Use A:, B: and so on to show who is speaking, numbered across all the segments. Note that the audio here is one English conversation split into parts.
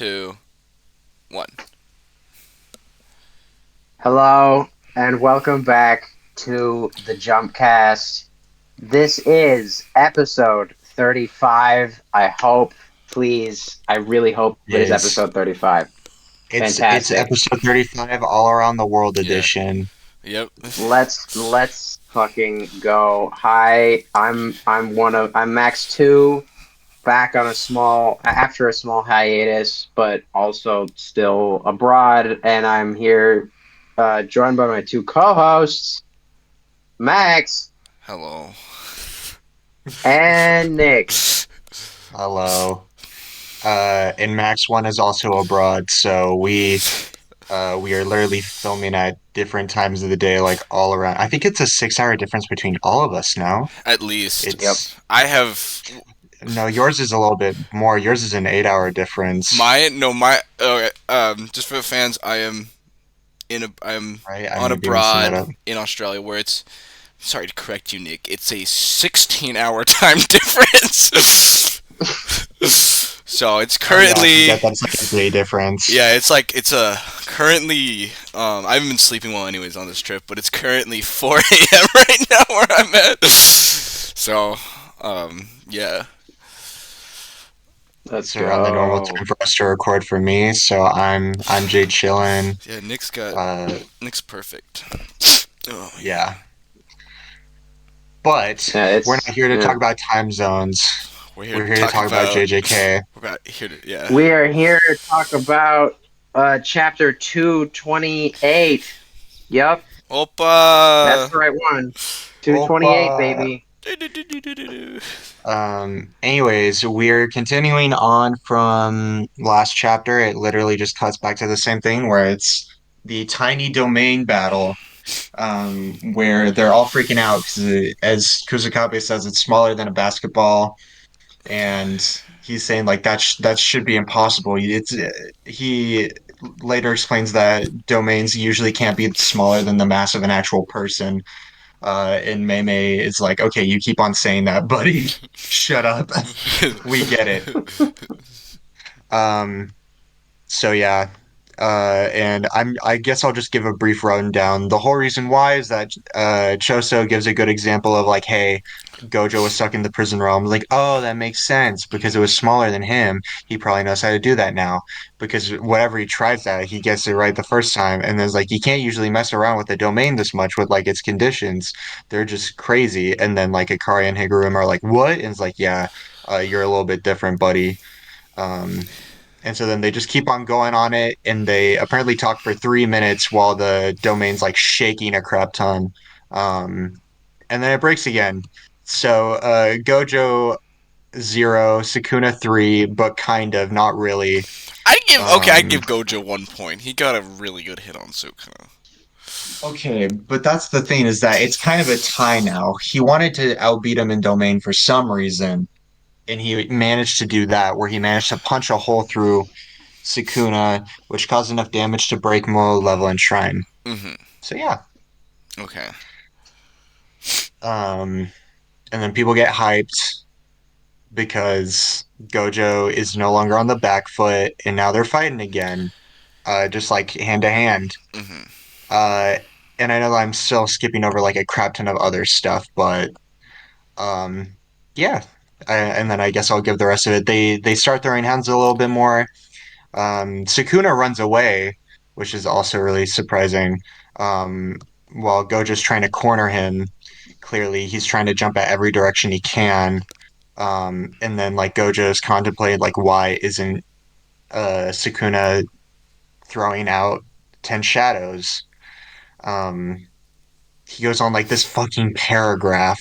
A: two, one.
B: Hello and welcome back to the Jumpcast. This is episode 35. I really hope it is
C: Is
B: episode 35.
C: it's
B: Fantastic.
C: episode 35 all around the world
A: Yeah.
C: edition.
A: Yep.
B: Let's fucking go. Hi, I'm Max 2, back on after a small hiatus, but also still abroad, and I'm here joined by my two co-hosts, Max
A: Hello.
B: and Nick.
C: Hello. And Max One is also abroad, so we are literally filming at different times of the day, like all around. I think it's a 6 hour difference between all of us now.
A: At least
B: Yep.
C: It's
A: I have
C: no, yours is a little bit more. Yours is an 8 hour difference,
A: my no my. Okay, just for the fans, I'm
C: right? I
A: on
C: may be messing that
A: abroad
C: up.
A: in Australia where it's. Sorry to correct you, Nick. It's a 16-hour time difference. So it's
C: Oh yeah, I
A: currently.
C: forget that's like a day difference.
A: Yeah, it's a currently. I haven't been sleeping well anyways on this trip, but it's currently 4 a.m. right now where I'm at. So, yeah.
B: Let's
C: It's around the normal
B: go.
C: time for us to record for me, so I'm Jay chillin'.
A: Yeah,
C: Uh,
A: Nick's perfect. Oh my god.
C: yeah. But
B: Yeah,
C: we're not
B: it's
C: here to
B: yeah.
C: talk about time zones.
A: We're here
C: We're
A: to
C: here to
A: talk
C: talk about
A: about.
C: JJK.
A: We're about here to yeah.
B: We are here to talk about chapter 228. Yep, that's
A: Opa.
B: the right one. 228,
C: Opa.
B: baby.
C: Anyways, we're continuing on from last chapter. It literally just cuts back to the same thing where it's the tiny domain battle, where they're all freaking out because, as Kusakabe says, it's smaller than a basketball. And he's saying like that should be impossible. He later explains that domains usually can't be smaller than the mass of an actual person. And Mei is like, okay, you keep on saying that, buddy. Shut up. We get it. Um, so yeah, and I guess I'll just give a brief rundown. The whole reason why is that Choso gives a good example of like, hey, Gojo was stuck in the prison realm. Like, oh, that makes sense because it was smaller than him. He probably knows how to do that now because whatever he tries at, he gets it right the first time. And there's like, you can't usually mess around with the domain this much with like its conditions. They're just crazy. And then like Akari and Higurum are like, what? And it's like, yeah, you're a little bit different, buddy. Um, and so then they just keep on going on it, and they apparently talk for 3 minutes while the domain's like shaking a crap ton. Um, and then it breaks again. So Gojo 0, Sukuna 3, but kind of, not really.
A: I'd
C: Um,
A: give Gojo 1 point. He got a really good hit on Sukuna.
C: okay, but that's the thing is that it's kind of a tie now. He wanted to outbeat him in domain for some reason, and he managed to do that, where he managed to punch a hole through Sukuna, which caused enough damage to break Mo level and Shrine.
A: Mhm.
C: So yeah.
A: Okay.
C: Um, and then people get hyped because Gojo is no longer on the back foot and now they're fighting again. Just like hand to hand.
A: Mhm.
C: Uh, and I know I'm still skipping over like a crap ton of other stuff, but um, yeah. And then I guess I'll give the rest of it. They start throwing hands a little bit more. Sukuna runs away, which is also really surprising. Um, while Gojo's trying to corner him, clearly he's trying to jump at every direction he can. And then like Gojo's contemplated like why isn't Sukuna throwing out 10 shadows? Um, he goes on like this fucking paragraph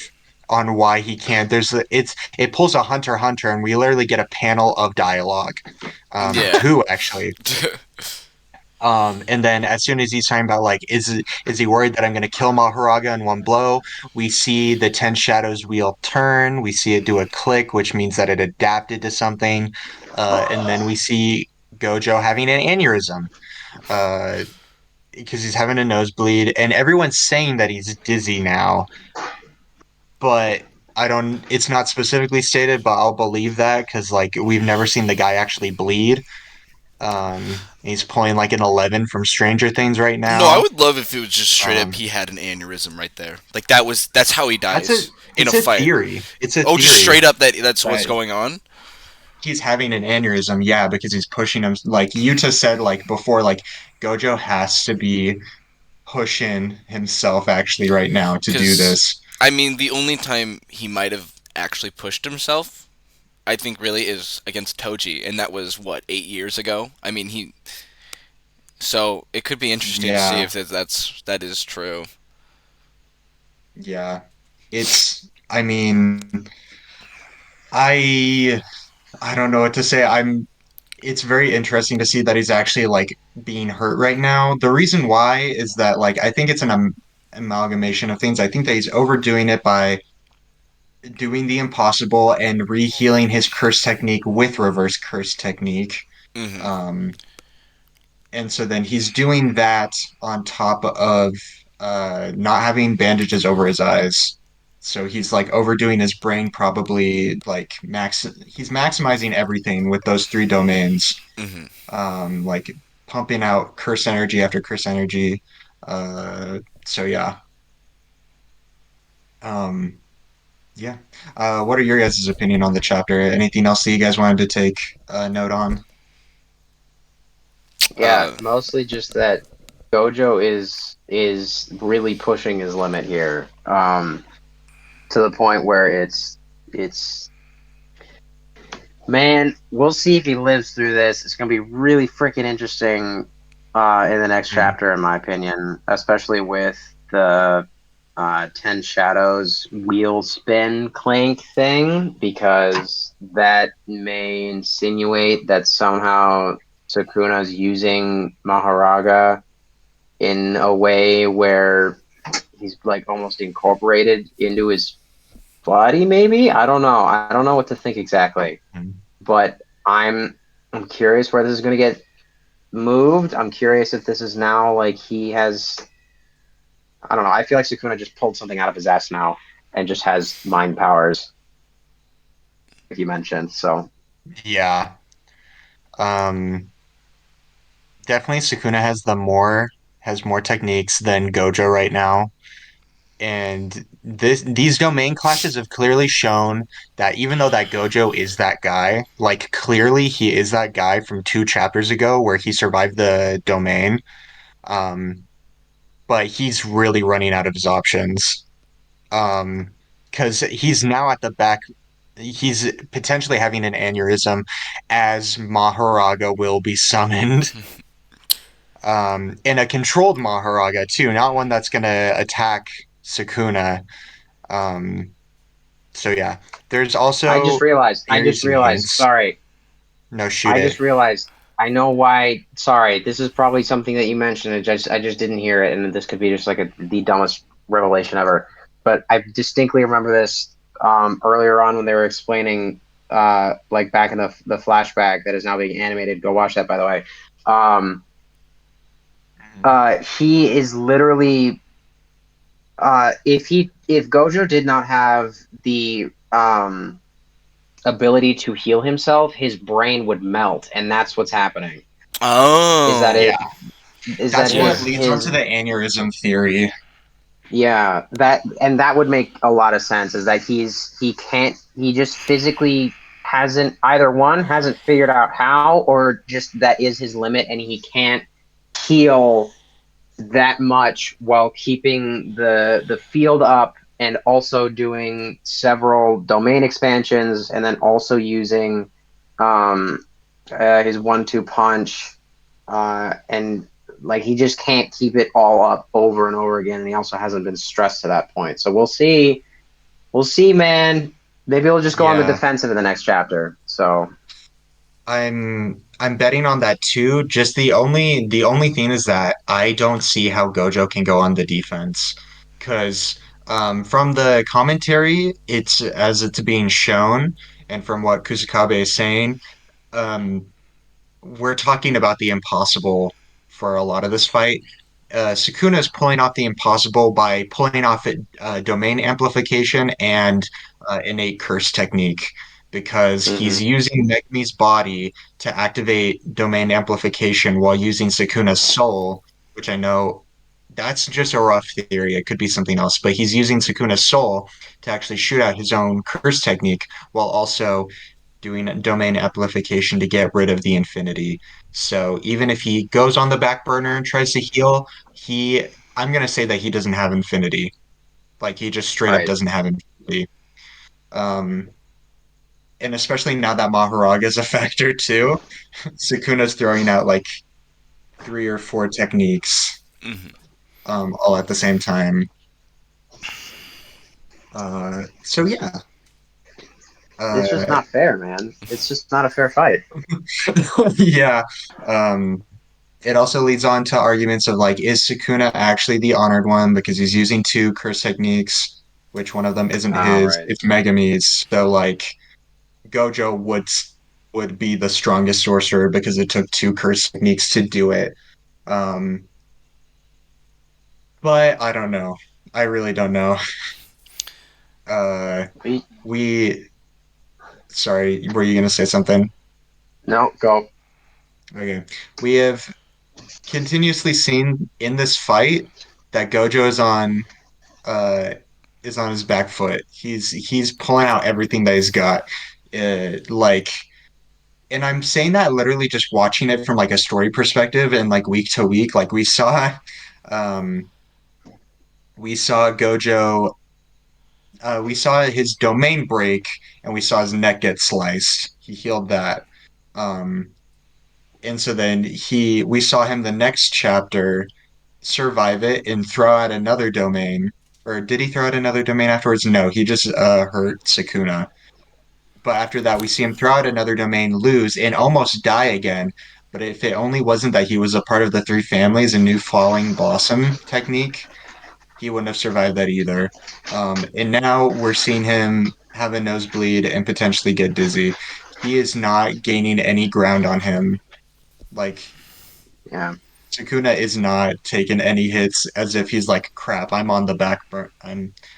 C: on why he can't. It pulls a Hunter x Hunter, and we literally get a panel of dialogue.
A: Yeah.
C: Two actually. And then as soon as he's talking about like, is he worried that I'm going to kill Mahoraga in one blow? We see the 10 shadows wheel turn. We see it do a click, which means that it adapted to something. And then we see Gojo having an aneurysm uh, because he's having a nosebleed, and everyone's saying that he's dizzy now, but I don't. It's not specifically stated, but I'll believe that because like we've never seen the guy actually bleed. He's pulling like an 11 from Stranger Things right
A: No, I
C: now.
A: would love if it was just straight up
C: Um,
A: he had an aneurysm right there. Like that's how he
C: that's a
A: dies in a
C: it's a
A: fight.
C: theory. It's a
A: Oh, just
C: theory
A: straight up that's what's
C: that
A: going on.
C: he's having an aneurysm, yeah, because he's pushing him. Like Yuta said, like before, like Gojo has to be pushing himself actually right now to do
A: Because
C: this.
A: I mean, the only time he might have actually pushed himself, I think, really is against Toji, and that was what 8 years ago. I mean, he. So it could be interesting to see
C: Yeah,
A: if that is true.
C: yeah. I mean, I I don't know what to say. It's very interesting to see that he's actually like being hurt right now. The reason why is that like I think it's an amalgamation of things. I think that he's overdoing it by doing the impossible and rehealing his curse technique with reverse curse technique.
A: Hmm.
C: Um, and so then he's doing that on top of not having bandages over his eyes. So he's like overdoing his brain, probably like he's maximizing everything with those three domains,
A: Hmm.
C: like pumping out curse energy after curse energy. So yeah. Um, Yeah. What are your guys' opinion on the chapter? Anything else that you guys wanted to take a note on?
B: Yeah,
A: Uh,
B: mostly just that Gojo is really pushing his limit here, to the point where it's man, we'll see if he lives through this. It's gonna be really freaking interesting in the next
C: Hmm.
B: chapter, in my opinion, especially with the Ten Shadows wheel spin clank thing, because that may insinuate that somehow Sukuna's using Maharaga in a way where he's like almost incorporated into his body, maybe. I don't know what to think exactly, but I'm curious where this is going to get moved. I'm curious if this is now like he has. I don't know. I feel like Sukuna just pulled something out of his ass now and just has mind powers, like you mentioned. So
C: Yeah. Um, Definitely Sukuna has more techniques than Gojo right now. And these domain clashes have clearly shown that even though that Gojo is that guy, like clearly he is that guy from 2 chapters ago where he survived the domain. Um, but he's really running out of his options. Because he's now at the back. He's potentially having an aneurysm as Maharaga will be summoned. And a controlled Maharaga too, not one that's gonna attack Sukuna. Um, so yeah, there's also
B: I just
C: theories and
B: realized.
C: hints.
B: Sorry,
C: No, shoot
B: I
C: it.
B: just realized. I know why. Sorry, this is probably something that you mentioned. I just didn't hear it, and this could be just like the dumbest revelation ever. But I distinctly remember this earlier on when they were explaining, like back in the flashback that is now being animated. Go watch that, by the way. Um, he is literally if Gojo did not have the ability to heal himself, his brain would melt, and that's what's happening. Is that
C: Yeah,
B: it? Is that
C: that's what
A: yeah.
C: leads onto the aneurysm theory.
B: yeah, that and that would make a lot of sense. Is that he can't he just physically hasn't either one hasn't figured out how, or just that is his limit, and he can't heal that much while keeping the field up, and also doing several domain expansions, and then also using um, his 1-2 punch, and like he just can't keep it all up over and over again, and he also hasn't been stressed to that point. So we'll see, man. Maybe he'll just go on the
C: Yeah,
B: defensive in the next chapter. So
C: I'm betting on that too. Just the only thing is that I don't see how Gojo can go on the defense because from the commentary, it's as it's being shown, and from what Kusakabe is saying, um, we're talking about the impossible for a lot of this fight. Sukuna is pulling off the impossible by pulling off domain amplification and innate curse technique. because he's
B: Hmm.
C: using Megumi's body to activate domain amplification while using Sukuna's soul, which I know that's just a rough theory. It could be something else, but he's using Sukuna's soul to actually shoot out his own curse technique while also doing domain amplification to get rid of the infinity. So even if he goes on the back burner and tries to heal, I'm gonna say that he doesn't have infinity. Like he just straight up
B: Right.
C: doesn't have infinity. Um, and especially now that Maharaga is a factor too, Sukuna's throwing out like three or four techniques
A: Hmm.
C: all at the same time. So yeah,
B: It's just
C: uh,
B: not fair, man. It's just not a fair fight.
C: yeah. Um, it also leads on to arguments of like, is Sukuna actually the honored one because he's using two curse techniques, which one of them isn't
B: All
C: his,
B: right.
C: it's Megami's. So like Gojo would be the strongest sorcerer because it took two curse techniques to do it. Um, but I don't know. I really don't know. Uh,
B: We,
C: we, sorry, were you gonna say something?
B: no, go.
C: Okay. We have continuously seen in this fight that Gojo uh is on his back foot. He's pulling out everything that he's got. Like and I'm saying that literally just watching it from like a story perspective and like week to week. Like um we saw Gojo we saw his domain break and we saw his neck get sliced. He healed that. Um and so then he we saw him the next chapter survive it and throw out another domain. Or did he throw out another domain afterwards? No, he just hurt Sukuna. But after that, we see him throw out another domain, lose, and almost die again. But if it only wasn't that he was a part of the three families and knew Falling Blossom technique, he wouldn't have survived that either. And now we're seeing him have a nosebleed and potentially get dizzy. He is not gaining any ground on him. Like
B: Yeah.
C: Sukuna is not taking any hits as if he's like, crap, I'm on the back burner.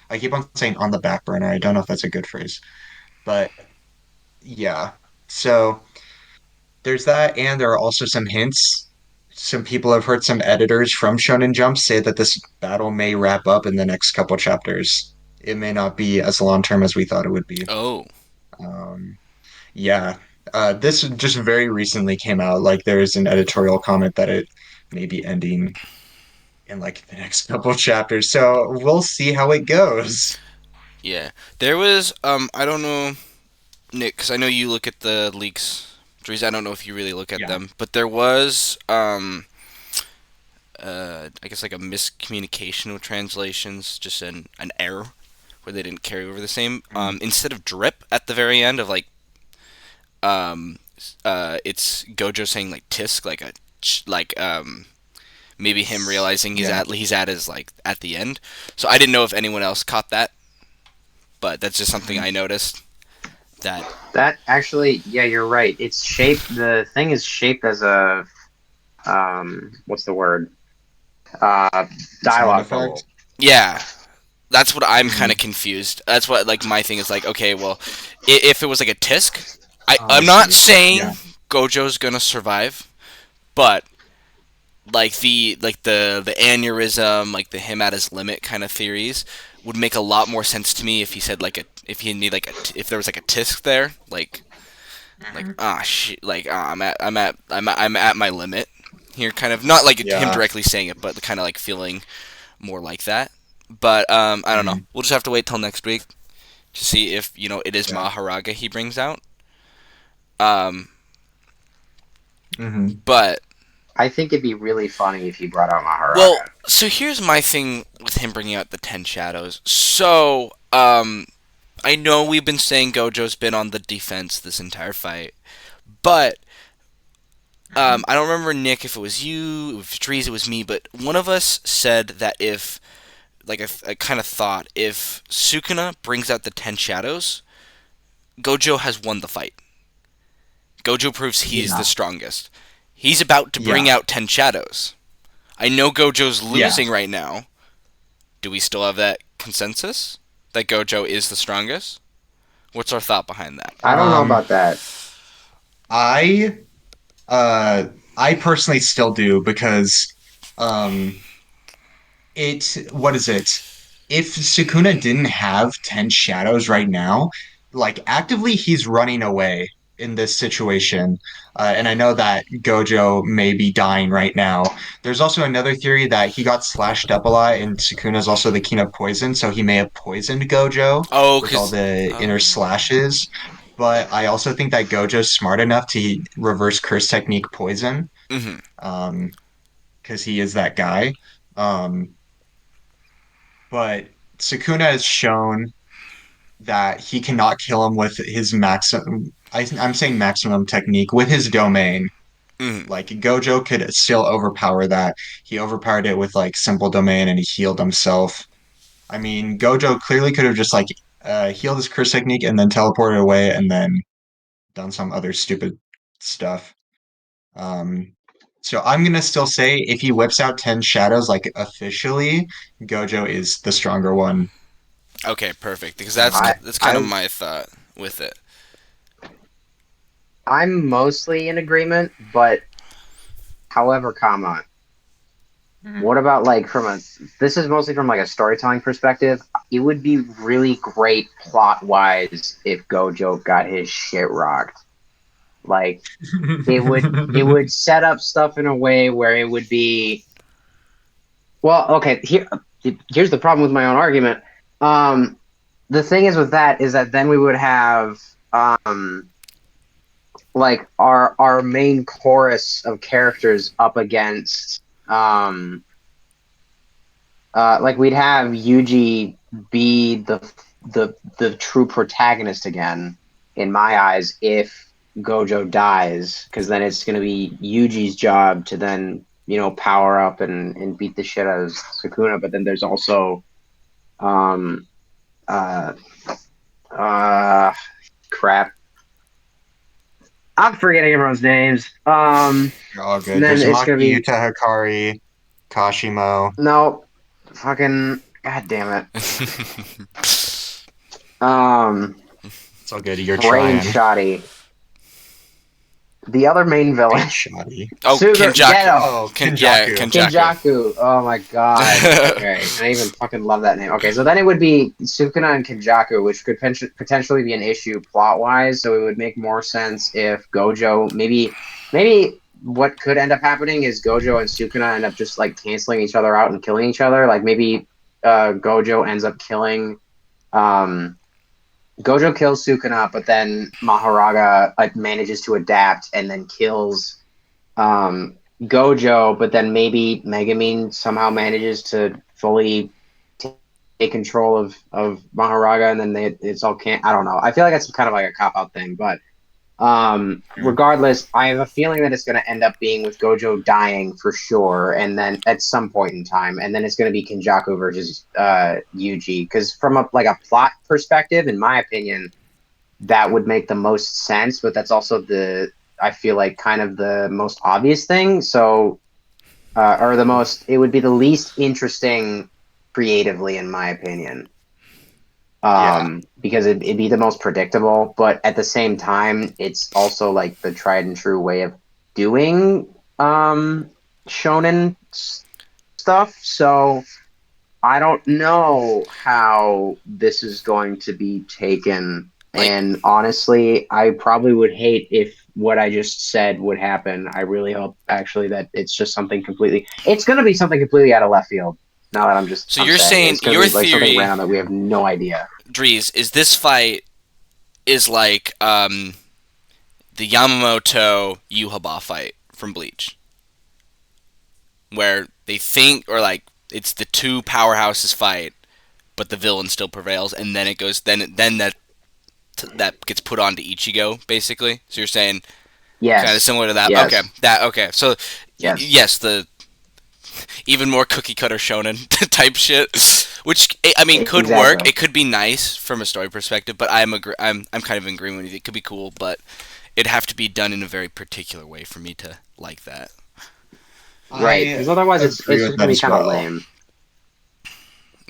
C: I keep on saying on the back burner. I don't know if that's a good phrase, but yeah. So there's that, and there are also some hints. Some people have heard some editors from Shonen Jump say that this battle may wrap up in the next couple chapters. It may not be as long term as we thought it would be.
A: Oh,
C: Um, yeah. This just very recently came out. Like there's an editorial comment that it may be ending in like the next couple chapters. So we'll see how it goes.
A: yeah. There was I don't know, Nick, because I know you look at the leaks. Dries, I don't know if you really look at
C: Yeah.
A: them, but there was I guess like a miscommunication with translations, just an error where they didn't carry over the same.
C: Mhm.
A: Instead of drip at the very end of like um it's Gojo saying like tisk like a maybe him realizing
C: Yeah.
A: he's at his like at the end. So I didn't know if anyone else caught that, but that's just something
C: Mhm.
A: I noticed that.
B: That actually, yeah, you're right. It's shaped. The thing is shaped as a what's the word? Uh,
C: Sound
B: dialogue
C: effect.
B: bubble.
A: Yeah, that's what I'm kind
C: Hmm.
A: of confused. That's what like my thing is like. Okay, well, if it was like a tisk,
C: Oh, I
A: I'm not
C: see. Yeah.
A: saying Gojo's gonna survive, but like the aneurysm, like the him at his limit kind of theories would make a lot more sense to me if he said like a if he need like if there was like a tisk there, like
C: Mhm.
A: ah shit, like I'm at my limit here, kind of not like him
C: Yeah.
A: directly saying it, but kind of like feeling more like that. But I don't know.
C: Mhm.
A: We'll just have to wait till next week to see if it is
C: Yeah.
A: Maharaga he brings out. Um,
C: Hmm.
A: but
B: I think it'd be really funny if he brought out
A: well,
B: Maharaga.
A: so here's my thing with him bringing out the Ten Shadows. So I know we've been saying Gojo's been on the defense this entire fight, but
C: Hmm.
A: I don't remember Nick if it was you, if Dries, it was me, but one of us said that if like I kind of thought if Sukuna brings out the Ten Shadows, Gojo has won the fight. Gojo proves he's the
C: Yeah.
A: strongest. He's about to bring
C: Yeah.
A: out Ten Shadows. I know Gojo's
C: Yeah.
A: losing right now. Do we still have that consensus that Gojo is the strongest? What's our thought behind that?
B: I don't know
C: Um,
B: about that.
C: I uh I personally still do because um it what is it? If Sukuna didn't have 10 shadows right now, like actively he's running away in this situation. And I know that Gojo may be dying right now. There's also another theory that he got slashed up a lot, and Sukuna's also the king of poison, so he may have poisoned Gojo
A: Oh,
C: with all
A: cause
C: the inner slashes. But I also think that Gojo's smart enough to reverse curse technique poison,
A: mhm,
C: um, because he is that guy. Um, but Sukuna has shown that he cannot kill him with his maximum. I'm saying maximum technique with his domain.
A: mhm.
C: Like Gojo could still overpower that. He overpowered it with like simple domain, and he healed himself. I mean, Gojo clearly could have just like healed his curse technique and then teleported away, and then done some other stupid stuff. Um, so I'm gonna still say if he whips out 10 shadows, like officially, Gojo is the stronger one.
A: Okay, perfect. Because
C: Um,
A: that's kind of
B: I
A: my thought with it.
B: I'm mostly in agreement, but however, comma, what about like from a this is mostly from like a storytelling perspective. It would be really great plot wise if Gojo got his shit rocked. Like it would set up stuff in a way where it would be well, okay, here's the problem with my own argument. Um the thing is with that is that then we would have like our main chorus of characters up against like we'd have Yuji be the true protagonist again in my eyes if Gojo dies, because then it's going to be Yuji's job to then power up and beat the shit out of Sukuna. But then there's also um uh uh crap. I'm forgetting everyone's names.
C: You're all
B: And
C: good.
B: then
C: There's
B: it's gonna
C: Maki,
B: be
C: Yuta Hikari, Kashimo.
B: no fucking god damn it.
C: It's all good. You're
B: Brain
C: trying.
B: shoddy. The other main
C: Brain
B: villain,
C: shoddy.
A: Oh, Kenjaku.
B: Geto,
C: Oh,
A: Yeah,
C: Kenjaku.
A: Kenjaku.
B: Kinjaku. Oh my god. Okay, I even fucking love that name. Okay, so then it would be Sukuna and Kinjaku, which could potentially be an issue plot wise. So it would make more sense if Gojo maybe what could end up happening is Gojo and Sukuna end up just like canceling each other out and killing each other. Like maybe Gojo ends up killing um Gojo kills Sukuna, but then Maharaga manages to adapt and then kills Gojo, but then maybe Megumin somehow manages to fully take control of Maharaga, and then it's all can't. I don't know. I feel like that's kind of like a cop out thing, but regardless, I have a feeling that it's going to end up being with Gojo dying for sure, and then at some point in time, and then it's going to be Kenjaku versus Yuji. Because from a plot perspective, in my opinion, that would make the most sense. But that's also I feel like kind of the most obvious thing. So, or the most, it would be the least interesting creatively, in my opinion,
C: Yeah.
B: because it'd be the most predictable, but at the same time, it's also like the tried and true way of doing shonen stuff. So I don't know how this is going to be taken.
A: Like,
B: And honestly, I probably would hate if what I just said would happen. I really hope actually that it's just something completely. It's going to be something completely out of left field. Now that
A: so
B: I'm
A: you're
B: saying it.
A: saying
B: It's going to
A: your
B: be like something
A: theory,
B: random that we have no idea.
A: Drees, is this fight is like the Yamamoto Yuhaba fight from Bleach, where they think or like it's the two powerhouses fight, but the villain still prevails, and then it goes then that gets put onto Ichigo basically. So you're saying kind of
B: Yes,
A: similar to that. Okay,
B: yes,
A: that okay. So
B: yes.
A: yes, the even more cookie cutter shonen type shit, which I mean could work.
B: Exactly.
A: It could be nice from a story perspective, but I'm kind of in agreement with you. It could be cool, but it'd have to be done in a very particular way for me to like that.
B: Right,
C: I
B: because otherwise
C: agree
B: it's
C: with
B: just
C: that
B: gonna be
C: as
B: kind of
C: well.
B: lame.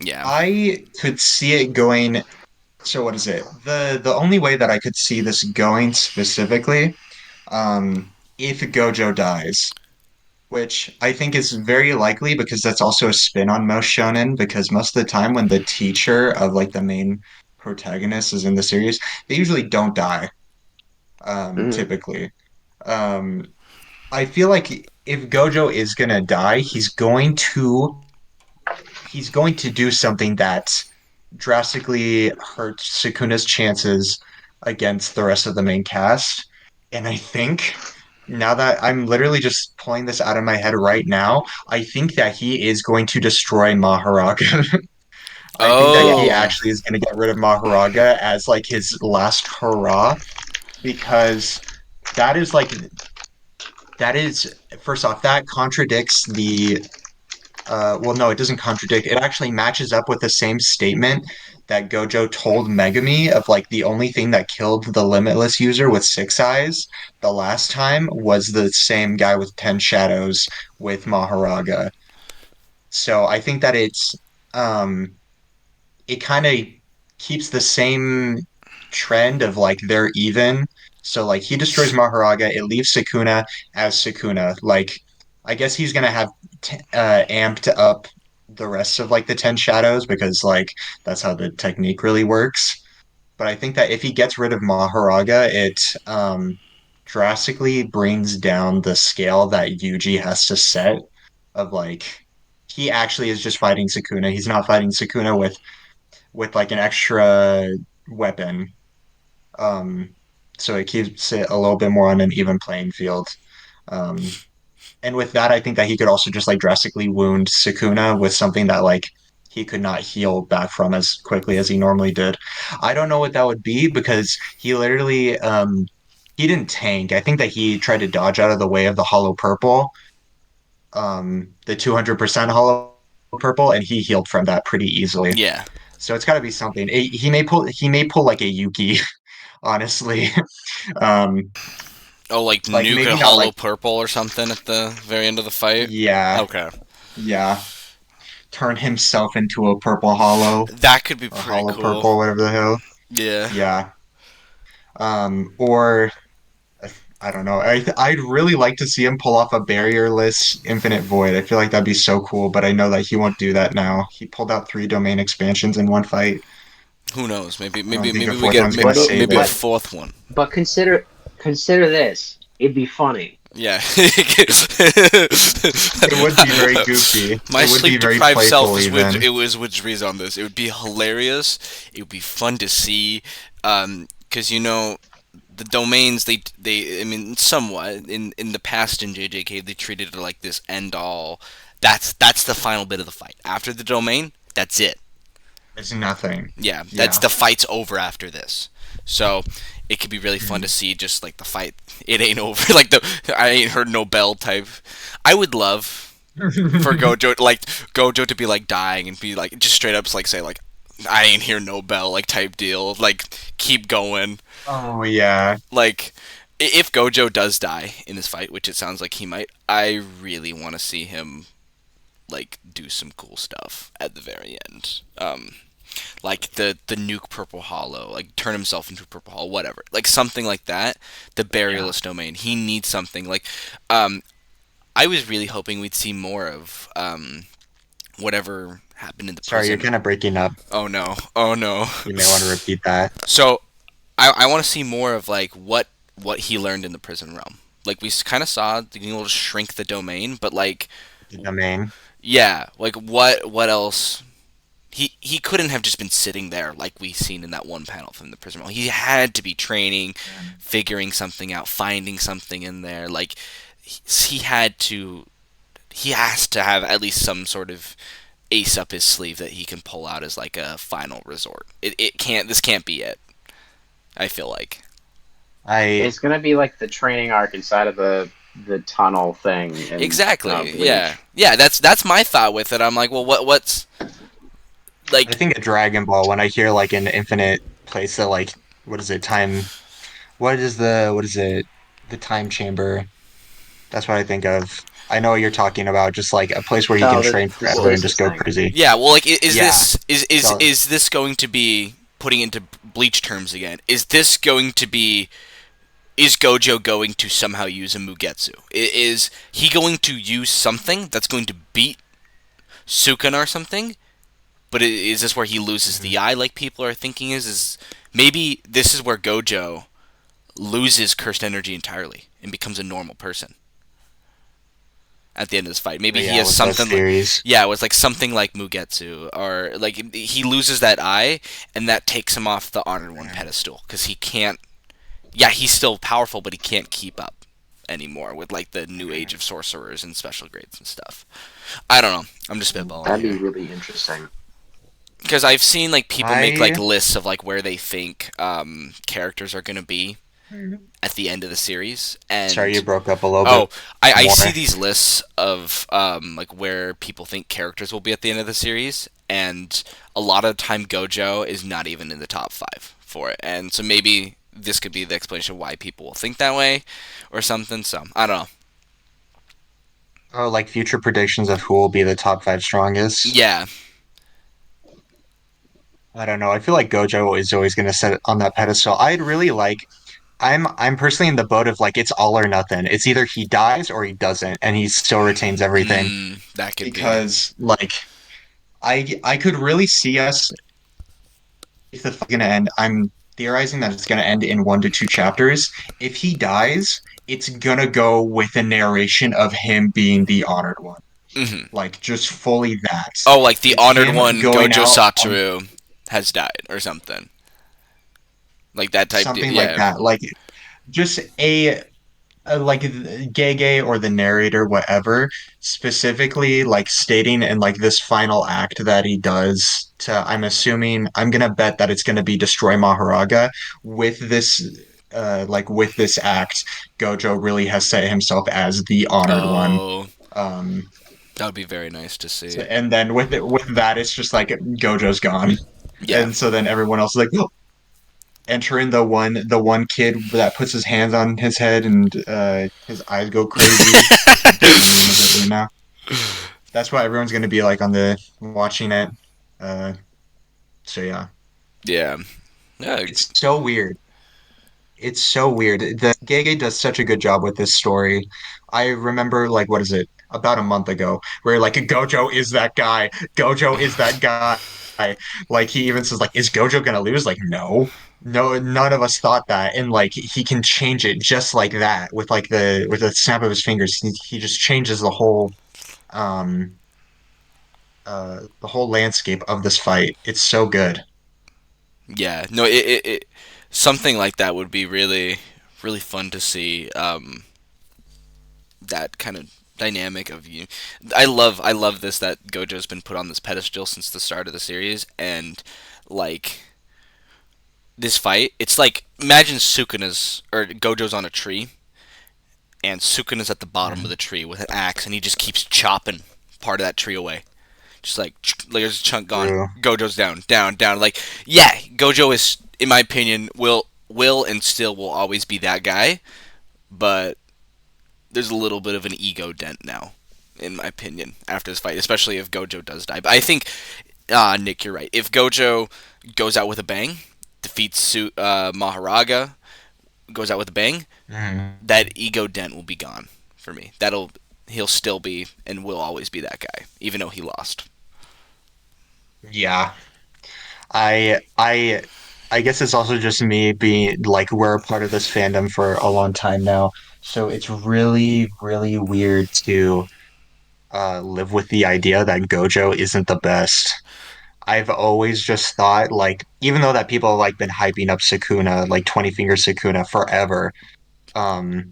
A: Yeah.
C: I could see it going. So what is it? The only way that I could see this going specifically, if Gojo dies, which I think is very likely because that's also a spin on most shonen, because most of the time when the teacher of like the main protagonist is in the series, they usually don't die,
B: Mhm.
C: typically. Um, I feel like if Gojo is gonna die, he's going to do something that drastically hurts Sukuna's chances against the rest of the main cast. And I think now that I'm literally just pulling this out of my head right now, I think that he is going to destroy Maharaga. I think that he
A: Oh,
C: actually is going to get rid of Maharaga as like his last hurrah because that is like that is first off that contradicts the well, no, it doesn't contradict. It actually matches up with the same statement that Gojo told Megami of like the only thing that killed the Limitless user with six eyes the last time was the same guy with 10 shadows with Maharaga. So I think that it kind of keeps the same trend of like they're even. So like he destroys Maharaga, it leaves Sukuna as Sukuna. Like I guess he's gonna have amped up the rest of like the 10 shadows because like that's how the technique really works. But I think that if he gets rid of Maharaga, it drastically brings down the scale that Yuji has to set of like he actually is just fighting Sukuna. He's not fighting Sukuna with like an extra weapon. Um, so it keeps it a little bit more on an even playing field. Um, and with that, I think that he could also just like drastically wound Sukuna with something that like he could not heal back from as quickly as he normally did. I don't know what that would be because he literally he didn't tank. I think that he tried to dodge out of the way of the hollow purple, the 200% hollow purple, and he healed from that pretty easily.
A: yeah.
C: So it's got to be something. He may pull like a Yuki, honestly. Um,
A: Oh, like
C: like
A: nuke a
C: maybe not
A: hollow
C: like
A: purple or something at the very end of the fight.
C: yeah,
A: Okay,
C: yeah. Turn himself into a purple hollow
A: that could be
C: or
A: pretty
C: hollow
A: cool.
C: purple, whatever the hell.
A: Yeah.
C: Yeah. Or I don't know. I'd really like to see him pull off a barrierless infinite void. I feel like that'd be so cool, but I know that he won't do that now. He pulled out three domain expansions in one fight.
A: Who knows? Maybe
C: I don't
A: maybe
C: think a
A: maybe we
C: fourth
A: get
C: one's gonna
B: What it
C: save
A: maybe a
C: it.
B: but
A: fourth one.
B: but consider this. It'd be funny.
A: Yeah.
C: It would be very goofy.
A: My
C: It would be
A: sleep
C: very
A: deprived self
C: playful
A: is with
C: even.
A: it was with Driz on this. It would be hilarious. It would be fun to see, because the domains I mean somewhat in the past in JJK they treated it like this end all. That's the final bit of the fight. After the domain, that's it.
C: It's nothing.
A: Yeah, that's
C: Yeah.
A: the fight's over after this. So it could be really fun to
C: Mhm.
A: see just like the fight. It ain't over. Like the I ain't heard no bell type. I would love for Gojo to be like dying and be like just straight up like say like I ain't hear no bell like type deal. Like keep going.
C: Oh yeah.
A: Like if Gojo does die in this fight, which it sounds like he might, I really want to see him like do some cool stuff at the very end. Like the nuke purple hollow, like turn himself into a purple hollow, whatever, like something like that. The
C: Yeah.
A: barrierless domain, he needs something like. Um, I was really hoping we'd see more of whatever happened in the
C: Sorry, you're
A: prison.
C: kind of breaking up.
A: Oh no! Oh no!
C: You may want to repeat that.
A: So I want to see more of like what he learned in the prison realm. Like we kind of saw being able to shrink the domain, but like
C: The domain.
A: yeah, like what else he couldn't have just been sitting there like we seen in that one panel from the prison realm. He had to be training, figuring something out, finding something in there. Like he had to, he has to have at least some sort of ace up his sleeve that he can pull out as like a final resort. It can't. This can't be it. I feel like.
C: I
B: It's gonna be like the training arc inside of the tunnel thing in
A: Exactly. Yeah.
B: Bleach.
A: Yeah. That's my thought with it. I'm like, well, what's
C: I
A: like
C: think a Dragon Ball when I hear like an infinite place that like what is it time what is it the time chamber. That's what I think of. I know what you're talking about, just like a place where he can
B: Oh,
C: train
B: the
C: forever and just
B: stasis
C: go
B: thing.
C: crazy.
A: yeah. Well, like
C: Yeah.
A: is
C: So
A: is this going to be? putting into Bleach terms again, is this going to be? Is Gojo going to somehow use a Mugetsu? Is he going to use something that's going to beat Sukuna or something? But is this where he loses the eye, like people are thinking? Is maybe this is where Gojo loses cursed energy entirely and becomes a normal person at the end of this fight. Maybe
C: But
A: he
C: yeah,
A: has
C: with that
A: something like,
C: series.
A: yeah, it was like something like Mugetsu, or like he loses that eye, and that takes him off the Honored One
C: Mhm.
A: pedestal because he can't. Yeah, he's still powerful, but he can't keep up anymore with like the new age of sorcerers and special grades and stuff. I don't know. I'm just spitballing
B: That'd be
A: here
B: really interesting.
A: because I've seen like people make like
C: I
A: lists of like where they think characters are gonna be at the end of the series,
C: sorry you
A: and
C: broke up a little
A: oh,
C: bit
A: I
C: more.
A: see these lists of like where people think characters will be at the end of the series, and a lot of the time Gojo is not even in the top 5 for it, and so maybe this could be the explanation of why people will think that way, or something. So I don't know.
C: Oh, like future predictions of who will be the top five strongest.
A: Yeah.
C: I don't know. I feel like Gojo is always going to set it on that pedestal. I'd really like. I'm personally in the boat of like it's all or nothing. It's either he dies or he doesn't, and he still retains everything.
A: That could be.
C: Because like I could really see us if the fight's gonna end. I'm theorizing that it's gonna end in 1 to 2 chapters. If he dies, it's gonna go with a narration of him being the honored one.
A: hmm
C: Like just fully that.
A: Oh, like the
C: It's
A: honored
C: him
A: one,
C: going
A: Gojo
C: out on
A: Satoru, has died or something like that type.
C: something like
A: Yeah.
C: that. Like just like Gege or the narrator, whatever, specifically like stating in like this final act that he does to, I'm assuming, I'm gonna bet that it's gonna be destroy Maharaga with this. Like with this act, Gojo really has set himself as the honored one.
A: Oh,
C: Um,
A: that would be very nice to see.
C: and then with that, it's just like Gojo's gone,
A: Yeah.
C: and so then everyone else is like, oh, entering the one kid that puts his hands on his head and his eyes go crazy. Don't want to ruin it right now. That's what everyone's gonna be like on the watching it. Uh, so yeah,
A: Yeah. Yeah.
C: it's so weird. It's so weird. The Gege does such a good job with this story. I remember like what is it? About a month ago, where like Gojo is that guy. Gojo is that guy. Like he even says like, is Gojo gonna lose? Like, no. No, none of us thought that. And like he can change it just like that with like the snap of his fingers. He just changes um the whole landscape of this fight. It's so good.
A: Yeah. No, it something like that would be really really fun to see. That kind of dynamic of you. I love this that Gojo's been put on this pedestal since the start of the series, and like this fight, it's like imagine Sukuna's or Gojo's on a tree, and Sukuna's at the bottom of
C: Mhm.
A: the tree with an axe, and he just keeps chopping part of that tree away. Just like there's a chunk gone.
C: True.
A: Gojo's down, down, down. Like yeah, Gojo is, in my opinion, will and still will always be that guy, but there's a little bit of an ego dent now, in my opinion, after this fight, especially if Gojo does die. But I think, Nick, you're right. If Gojo goes out with a bang, defeats Maharaga, goes out with a bang,
C: Mhm.
A: that ego dent will be gone for me. He'll still be and will always be that guy, even though he lost.
C: Yeah. I I I guess it's also just me being like we're a part of this fandom for a long time now. So it's really, really weird to live with the idea that Gojo isn't the best. I've always just thought like even though that people have like been hyping up Sukuna, like 20 Finger Sukuna forever, um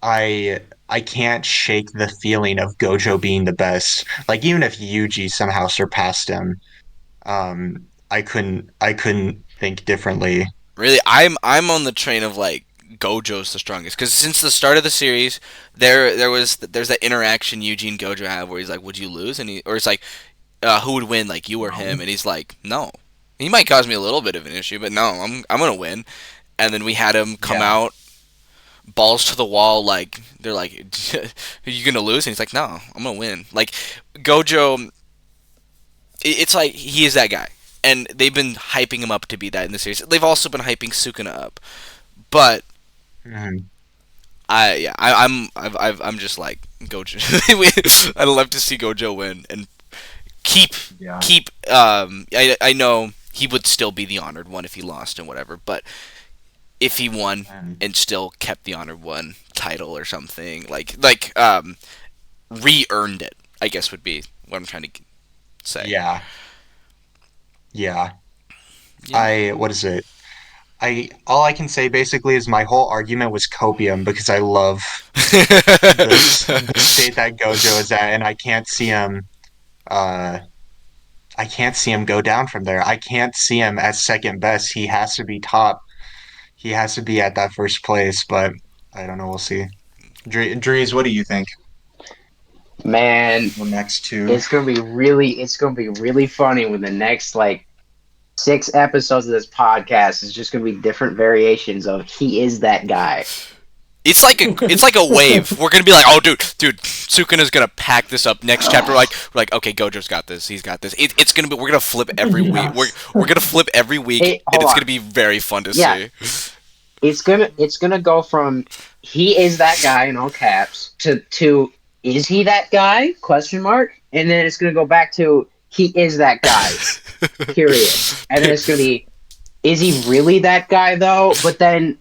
C: I can't shake the feeling of Gojo being the best. Like even if Yuji somehow surpassed him, I couldn't think differently.
A: Really, I'm on the train of like Gojo's the strongest because since the start of the series, there's that interaction Eugene Gojo have where he's like, "Would you lose?" and he or it's like, "Who would win, like you or him?"
C: No.
A: And he's like, "No." He might cause me a little bit of an issue, but no, I'm gonna win. And then we had him come
C: Yeah.
A: out balls to the wall, like they're like, "Are you gonna lose?" And he's like, "No, I'm gonna win." Like Gojo, it's like he is that guy. and they've been hyping him up to be that in the series. They've also been hyping Sukuna up, but
C: Mhm.
A: I'm just like Gojo. I'd love to see Gojo win and keep
C: Yeah.
A: keep. I know he would still be the honored one if he lost and whatever, but if he won
C: Mhm.
A: and still kept the honored one title or something, re-earned it, I guess would be what I'm trying to say.
C: Yeah. Yeah.
A: Yeah.
C: What is it? All I can say basically is my whole argument was copium because I love the state that Gojo is at, and uh I can't see him go down from there. I can't see him at second best. He has to be top. He has to be at that first place, but I don't know. We'll see. Drees, what do you think?
B: Man,
C: The next two.
B: it's gonna be really funny when the next like 6 episodes of this podcast is just gonna be different variations of he is that guy.
A: It's like a wave. We're gonna be like, oh, dude, Sukuna's gonna pack this up next chapter. We're like, okay, Gojo's got this. He's got this. It's gonna be. We're gonna flip every week.
C: Yes.
A: We're gonna flip every week,
B: Hey,
A: and
B: hold
A: it's
B: on.
A: gonna be very fun to
B: Yeah,
A: see.
B: it's gonna go from he is that guy in all caps to is he that guy question mark, and then it's gonna go back to he is that guy period, and then it's gonna be is he really that guy though? But then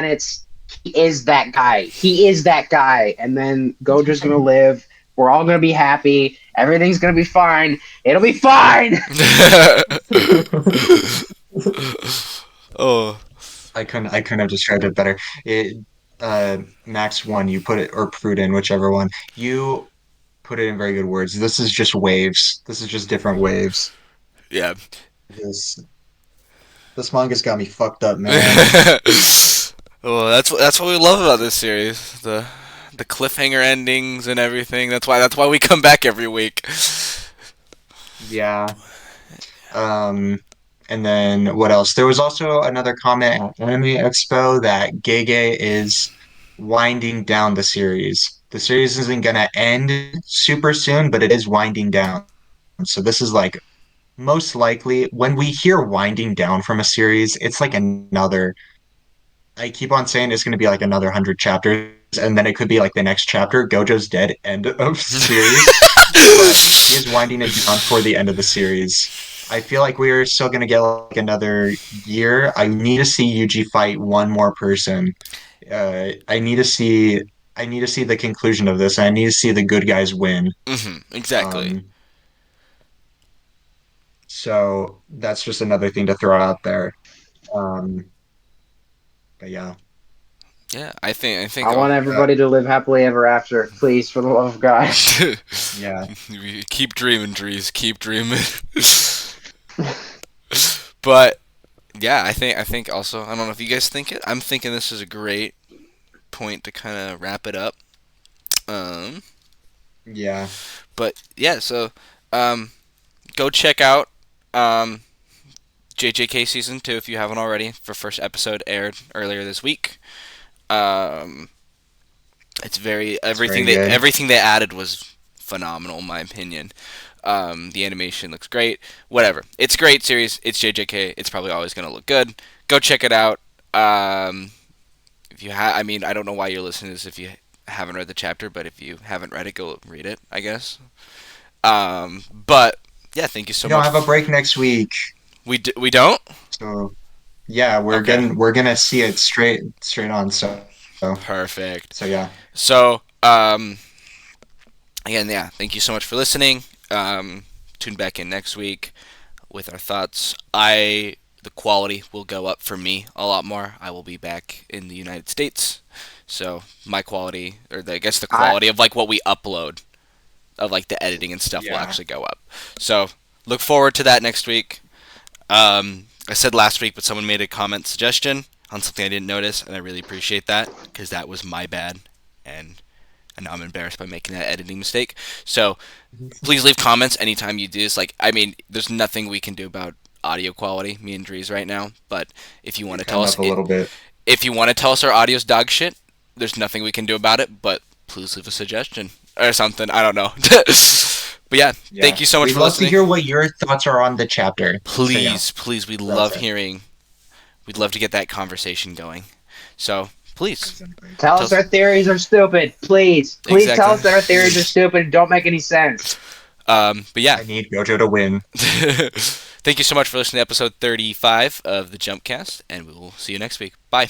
B: it's he is that guy. He is that guy, and then Gojo's gonna live. We're all gonna be happy. Everything's gonna be fine. It'll be fine.
A: Oh,
C: I couldn't have described it better. It Max one, you put it or Prudent, whichever one. You put it in very good words. This is just waves. This is just different waves.
A: yeah.
C: This this manga's got me fucked up, man.
A: Well, that's what we love about this series. The cliffhanger endings and everything. That's why we come back every week.
C: Yeah. Um, and then what else? There was also another comment at Anime Expo that Gege is winding down the series. The series isn't gonna end super soon, but it is winding down. So this is like most likely when we hear winding down from a series, it's like another. I keep on saying it's gonna be like another 100 chapters, and then it could be like the next chapter, Gojo's dead, end of series. But he is winding it down for the end of the series. I feel like we're still gonna get like another year. I need to see Yuji fight one more person. I need to see the conclusion of this. I need to see the good guys win.
A: Exactly.
C: Um, so that's just another thing to throw out there. Um, but yeah,
A: Yeah, I think
B: I want
C: uh,
B: everybody to live happily ever after, please, for the love of God.
C: yeah.
A: keep dreaming, Drees. Keep dreaming. But yeah, I think also I don't know if you guys think it. I'm thinking this is a great point to kind of wrap it up. Um,
C: Yeah,
A: but yeah, so um, go check out um, JJK season 2 if you haven't already. For first episode aired earlier this week. Um, it's very
C: it's very good.
A: everything they added was phenomenal in my opinion. The animation looks great. Whatever, it's a great series. It's JJK. It's probably always gonna look good. Go check it out. If you have, I mean, I don't know why you're listening to this if you haven't read the chapter, but if you haven't read it, go read it. I guess. But yeah, thank you so
C: We don't
A: much.
C: have a break next week,
A: We don't.
C: so yeah,
A: Okay.
C: we're gonna see it straight on. So
A: Perfect.
C: so yeah.
A: So again, yeah, thank you so much for listening. Tune back in next week with our thoughts. The quality will go up for me a lot more. I will be back in the United States, so my quality, I guess the
B: I
A: quality of like what we upload, of like the editing and stuff, will
C: Yeah.
A: actually go up. So look forward to that next week. I said last week, but someone made a comment suggestion on something I didn't notice, and I really appreciate that because that was my bad, and now I'm embarrassed by making that editing mistake. So please leave comments anytime you do this. Like, I mean, there's nothing we can do about audio quality, me and Drees right now. But if you want
C: We've
A: to tell
C: come
A: us,
C: up a little bit.
A: if you want to tell us our audio's dog shit, there's nothing we can do about it. But please leave a suggestion or something. I don't know. But yeah,
C: Yeah.
A: thank you so much
C: We'd
A: for
C: love to
A: listening.
C: hear what your thoughts are on the chapter. So yeah,
A: Please, we
C: that's
A: love
C: it.
A: hearing. We'd love to get that conversation going. So please
B: Tell
A: tell
B: us
A: us
B: our theories are stupid, please. Please tell
A: exactly.
B: us that our theories are stupid and don't make any sense.
A: But yeah,
C: I need Gojo to win.
A: thank you so much for listening to episode 35 of the Jumpcast, and we will see you next week. Bye.